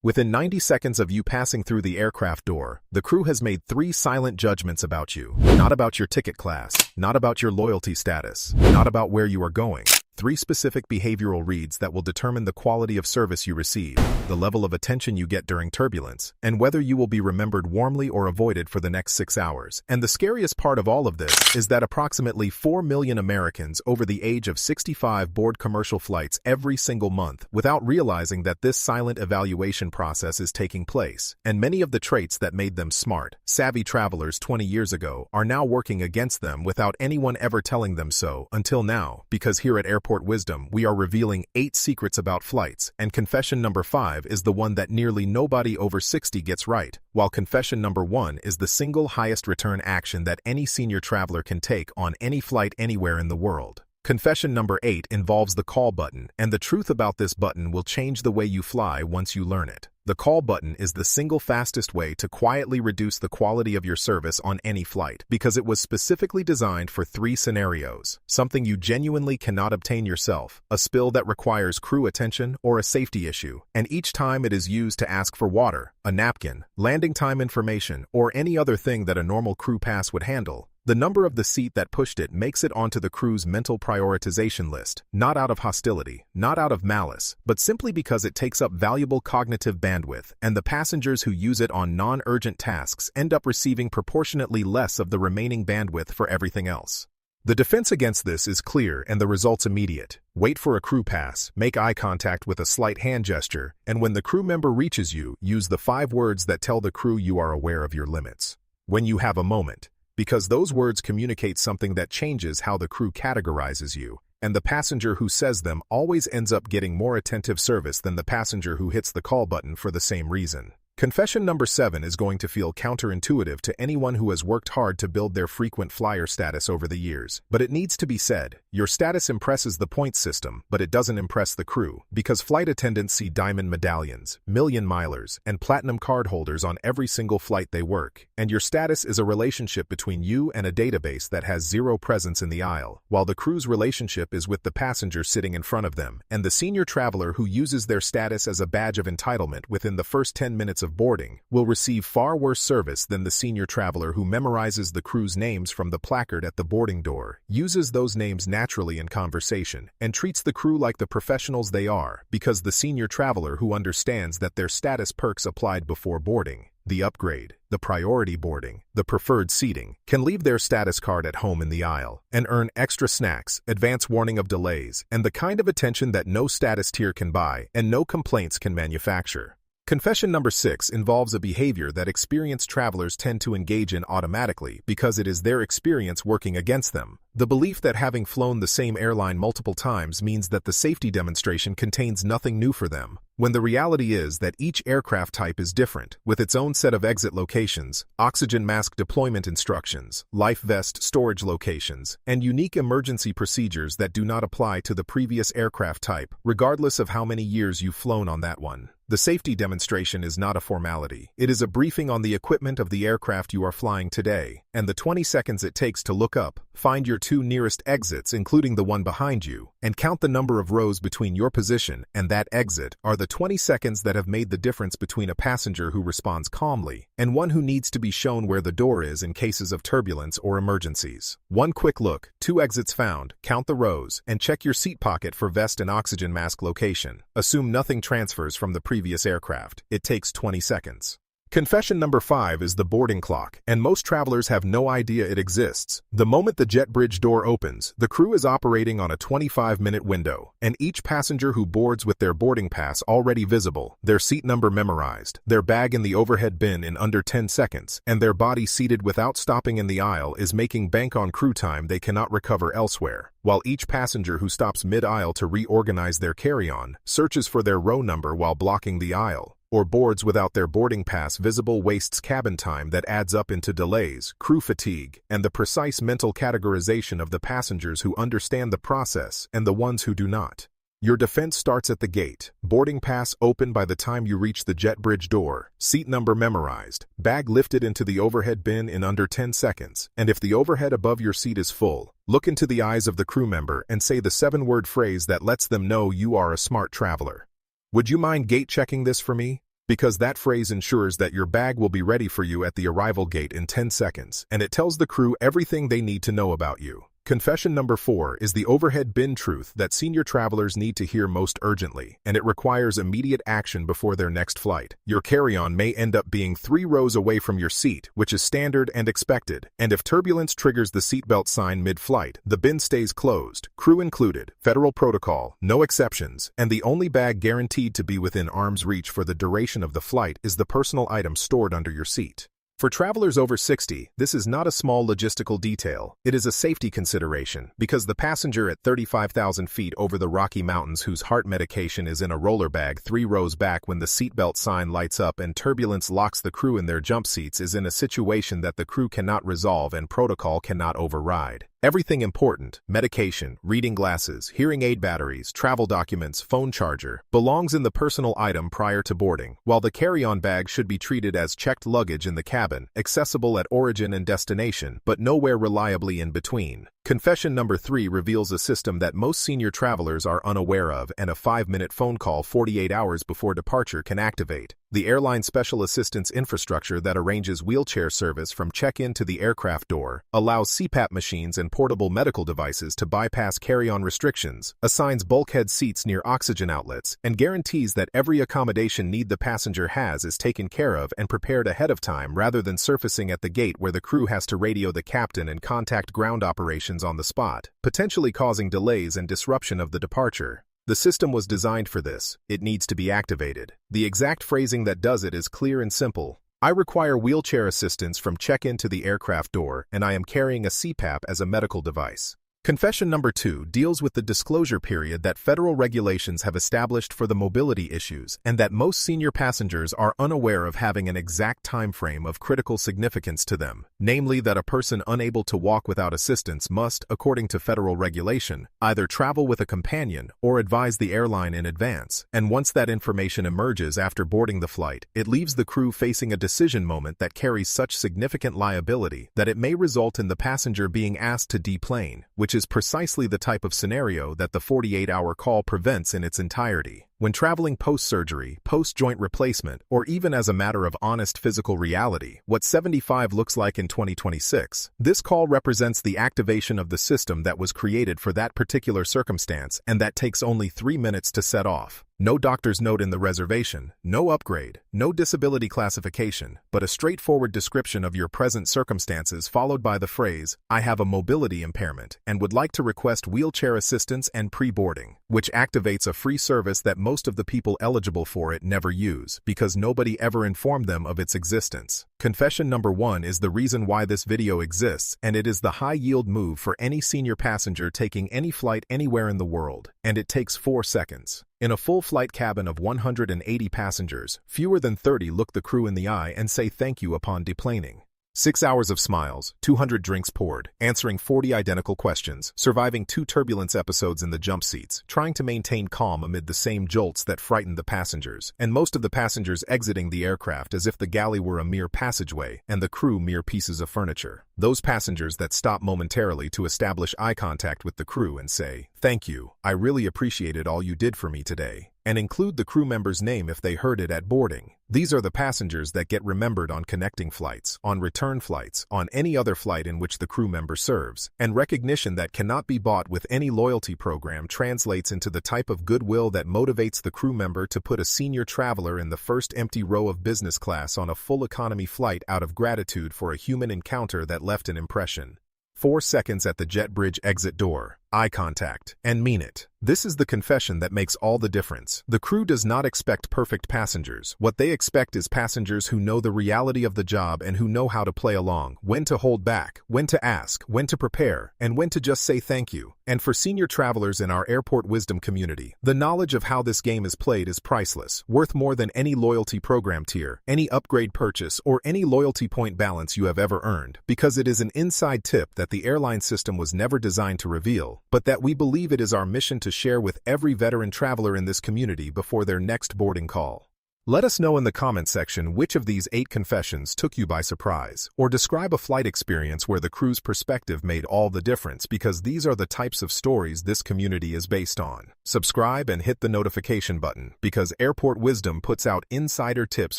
Within 90 seconds of you passing through the aircraft door, the crew has made 3 silent judgments about you. Not about your ticket class, not about your loyalty status, not about where you are going. 3 specific behavioral reads that will determine the quality of service you receive, the level of attention you get during turbulence, and whether you will be remembered warmly or avoided for the next 6 hours. And the scariest part of all of this is that approximately 4 million Americans over the age of 65 board commercial flights every single month without realizing that this silent evaluation process is taking place. And many of the traits that made them smart, savvy travelers 20 years ago are now working against them without anyone ever telling them so until now, because here at Airport Wisdom, we are revealing 8 secrets about flights, and confession number 5 is the one that nearly nobody over 60 gets right, while confession number 1 is the single highest return action that any senior traveler can take on any flight anywhere in the world. Confession number 8 involves the call button, and the truth about this button will change the way you fly once you learn it. The call button is the single fastest way to quietly reduce the quality of your service on any flight because it was specifically designed for 3 scenarios: something you genuinely cannot obtain yourself, a spill that requires crew attention, or a safety issue. And each time it is used to ask for water, a napkin, landing time information, or any other thing that a normal crew pass would handle. The number of the seat that pushed it makes it onto the crew's mental prioritization list, not out of hostility, not out of malice, but simply because it takes up valuable cognitive bandwidth, and the passengers who use it on non-urgent tasks end up receiving proportionately less of the remaining bandwidth for everything else. The defense against this is clear and the results immediate. Wait for a crew pass, make eye contact with a slight hand gesture, and when the crew member reaches you, use the 5 words that tell the crew you are aware of your limits. When you have a moment. Because those words communicate something that changes how the crew categorizes you, and the passenger who says them always ends up getting more attentive service than the passenger who hits the call button for the same reason. Confession number 7 is going to feel counterintuitive to anyone who has worked hard to build their frequent flyer status over the years. But it needs to be said, your status impresses the points system, but it doesn't impress the crew, because flight attendants see diamond medallions, million milers, and platinum card holders on every single flight they work, and your status is a relationship between you and a database that has 0 presence in the aisle, while the crew's relationship is with the passenger sitting in front of them, and the senior traveler who uses their status as a badge of entitlement within the first 10 minutes of boarding will receive far worse service than the senior traveler who memorizes the crew's names from the placard at the boarding door, uses those names naturally in conversation, and treats the crew like the professionals they are, because the senior traveler who understands that their status perks applied before boarding, the upgrade, the priority boarding, the preferred seating, can leave their status card at home in the aisle and earn extra snacks, advance warning of delays, and the kind of attention that no status tier can buy and no complaints can manufacture. Confession number 6 involves a behavior that experienced travelers tend to engage in automatically because it is their experience working against them. The belief that having flown the same airline multiple times means that the safety demonstration contains nothing new for them, when the reality is that each aircraft type is different, with its own set of exit locations, oxygen mask deployment instructions, life vest storage locations, and unique emergency procedures that do not apply to the previous aircraft type, regardless of how many years you've flown on that one. The safety demonstration is not a formality. It is a briefing on the equipment of the aircraft you are flying today, and the 20 seconds it takes to look up, find your 2 nearest exits including the one behind you, and count the number of rows between your position and that exit are the 20 seconds that have made the difference between a passenger who responds calmly and one who needs to be shown where the door is in cases of turbulence or emergencies. One quick look, 2 exits found, count the rows, and check your seat pocket for vest and oxygen mask location. Assume nothing transfers from the previous aircraft. It takes 20 seconds. Confession number 5 is the boarding clock, and most travelers have no idea it exists. The moment the jet bridge door opens, the crew is operating on a 25-minute window, and each passenger who boards with their boarding pass already visible, their seat number memorized, their bag in the overhead bin in under 10 seconds, and their body seated without stopping in the aisle is making bank on crew time they cannot recover elsewhere, while each passenger who stops mid-aisle to reorganize their carry-on searches for their row number while blocking the aisle, or boards without their boarding pass visible wastes cabin time that adds up into delays, crew fatigue, and the precise mental categorization of the passengers who understand the process and the ones who do not. Your defense starts at the gate, boarding pass open by the time you reach the jet bridge door, seat number memorized, bag lifted into the overhead bin in under 10 seconds, and if the overhead above your seat is full, look into the eyes of the crew member and say the 7-word phrase that lets them know you are a smart traveler. Would you mind gate checking this for me? Because that phrase ensures that your bag will be ready for you at the arrival gate in 10 seconds, and it tells the crew everything they need to know about you. Confession number 4 is the overhead bin truth that senior travelers need to hear most urgently, and it requires immediate action before their next flight. Your carry-on may end up being 3 rows away from your seat, which is standard and expected, and if turbulence triggers the seatbelt sign mid-flight, the bin stays closed, crew included, federal protocol, no exceptions, and the only bag guaranteed to be within arm's reach for the duration of the flight is the personal item stored under your seat. For travelers over 60, this is not a small logistical detail. It is a safety consideration because the passenger at 35,000 feet over the Rocky Mountains whose heart medication is in a roller bag 3 rows back when the seatbelt sign lights up and turbulence locks the crew in their jump seats is in a situation that the crew cannot resolve and protocol cannot override. Everything important, medication, reading glasses, hearing aid batteries, travel documents, phone charger, belongs in the personal item prior to boarding, while the carry-on bag should be treated as checked luggage in the cabin, accessible at origin and destination, but nowhere reliably in between. Confession number 3 reveals a system that most senior travelers are unaware of and a 5-minute phone call 48 hours before departure can activate. The airline special assistance infrastructure that arranges wheelchair service from check-in to the aircraft door, allows CPAP machines and portable medical devices to bypass carry-on restrictions, assigns bulkhead seats near oxygen outlets, and guarantees that every accommodation need the passenger has is taken care of and prepared ahead of time rather than surfacing at the gate where the crew has to radio the captain and contact ground operations on the spot, potentially causing delays and disruption of the departure. The system was designed for this. It needs to be activated. The exact phrasing that does it is clear and simple. I require wheelchair assistance from check-in to the aircraft door, and I am carrying a CPAP as a medical device. Confession number 2 deals with the disclosure period that federal regulations have established for the mobility issues and that most senior passengers are unaware of having an exact time frame of critical significance to them, namely that a person unable to walk without assistance must, according to federal regulation, either travel with a companion or advise the airline in advance, and once that information emerges after boarding the flight, it leaves the crew facing a decision moment that carries such significant liability that it may result in the passenger being asked to deplane, which is precisely the type of scenario that the 48-hour call prevents in its entirety. When traveling post-surgery, post-joint replacement, or even as a matter of honest physical reality, what 75 looks like in 2026, this call represents the activation of the system that was created for that particular circumstance and that takes only 3 minutes to set off. No doctor's note in the reservation, no upgrade, no disability classification, but a straightforward description of your present circumstances followed by the phrase, I have a mobility impairment and would like to request wheelchair assistance and pre-boarding, which activates a free service that most of the people eligible for it never use because nobody ever informed them of its existence. Confession number 1 is the reason why this video exists, and it is the high-yield move for any senior passenger taking any flight anywhere in the world, and it takes 4 seconds. In a full flight cabin of 180 passengers, fewer than 30 look the crew in the eye and say thank you upon deplaning. 6 hours of smiles, 200 drinks poured, answering 40 identical questions, surviving 2 turbulence episodes in the jump seats, trying to maintain calm amid the same jolts that frightened the passengers, and most of the passengers exiting the aircraft as if the galley were a mere passageway and the crew mere pieces of furniture. Those passengers that stop momentarily to establish eye contact with the crew and say, "Thank you, I really appreciated all you did for me today," and include the crew member's name if they heard it at boarding. These are the passengers that get remembered on connecting flights, on return flights, on any other flight in which the crew member serves, and recognition that cannot be bought with any loyalty program translates into the type of goodwill that motivates the crew member to put a senior traveler in the first empty row of business class on a full economy flight out of gratitude for a human encounter that left an impression. 4 seconds at the jet bridge exit door, eye contact, and mean it. This is the confession that makes all the difference. The crew does not expect perfect passengers. What they expect is passengers who know the reality of the job and who know how to play along, when to hold back, when to ask, when to prepare, and when to just say thank you. And for senior travelers in our Airport Wisdom community, the knowledge of how this game is played is priceless, worth more than any loyalty program tier, any upgrade purchase, or any loyalty point balance you have ever earned, because it is an inside tip that the airline system was never designed to reveal, but that we believe it is our mission to share with every veteran traveler in this community before their next boarding call. Let us know in the comment section which of these 8 confessions took you by surprise, or describe a flight experience where the crew's perspective made all the difference, because these are the types of stories this community is based on. Subscribe and hit the notification button, because Airport Wisdom puts out insider tips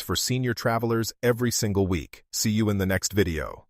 for senior travelers every single week. See you in the next video.